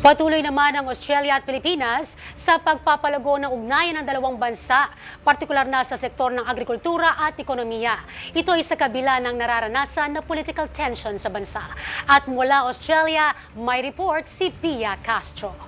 Patuloy naman ang Australia at Pilipinas sa pagpapalago ng ugnayan ng dalawang bansa, partikular na sa sektor ng agrikultura at ekonomiya. Ito ay sa kabila ng nararanasan na political tension sa bansa. At mula Australia, may report si Pia Castro.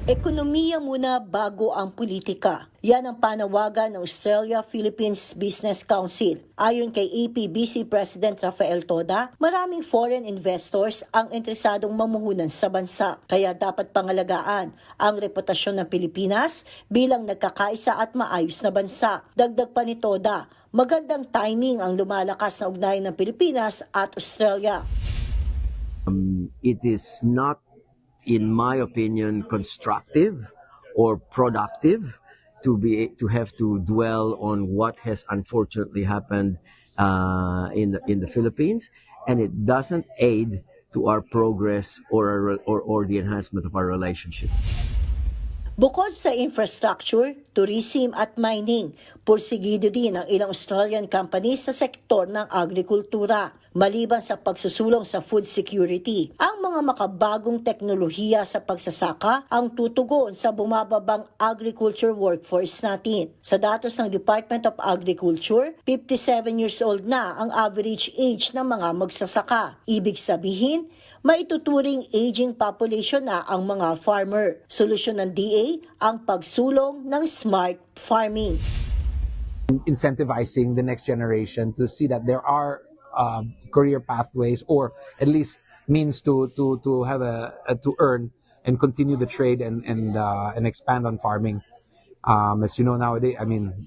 Ekonomiya muna bago ang politika. Yan ang panawagan ng Australia-Philippines Business Council. Ayon kay APBC President Rafael Toda, maraming foreign investors ang interesadong mamuhunan sa bansa. Kaya dapat pangalagaan ang reputasyon ng Pilipinas bilang nagkakaisa at maayos na bansa. Dagdag pa ni Toda, magandang timing ang lumalakas na ugnayan ng Pilipinas at Australia. It is not, in my opinion, constructive or productive to have to dwell on what has unfortunately happened in the Philippines, and it doesn't aid to our progress or the enhancement of our relationship. Bukod sa infrastructure, tourism at mining, pursigido din ang ilang Australian companies sa sektor ng agrikultura. Maliban sa pagsusulong sa food security, ang mga makabagong teknolohiya sa pagsasaka ang tutugon sa bumababang agriculture workforce natin. Sa datos ng Department of Agriculture, 57 years old na ang average age ng mga magsasaka. Ibig sabihin, maituturing aging population na ang mga farmer. Solusyon ng DA ang pagsulong ng smart farming. Incentivizing the next generation to see that there are career pathways, or at least means to have to earn and continue the trade and expand on farming. As you know nowadays, I mean,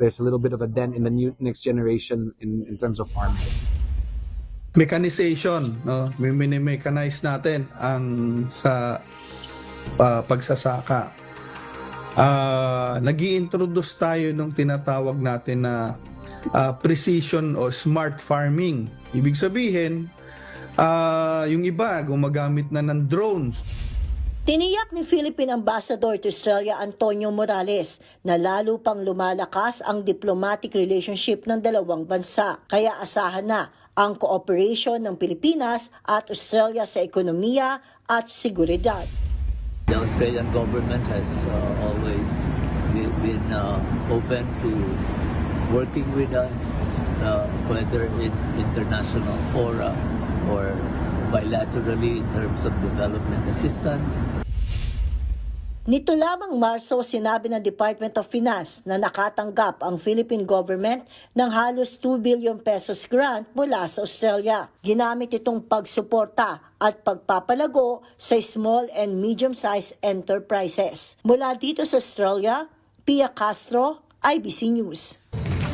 there's a little bit of a dent in the next generation in terms of farming. Mechanization, no? Mechanize natin ang sa pagsasaka. Nag-i-introduce tayo nung tinatawag natin na precision o smart farming. Ibig sabihin, yung iba gumagamit na ng drones. Tiniyak ni Philippine Ambassador to Australia Antonio Morales na lalo pang lumalakas ang diplomatic relationship ng dalawang bansa. Kaya asahan na ang cooperation ng Pilipinas at Australia sa ekonomiya at seguridad. The Australian government has always been open to working with us, whether in international fora or bilaterally in terms of development assistance. Nito lamang Marso, sinabi ng Department of Finance na nakatanggap ang Philippine government ng halos 2 billion pesos grant mula sa Australia. Ginamit itong pagsuporta at pagpapalago sa small and medium-sized enterprises. Mula dito sa Australia, Pia Castro, IBC News.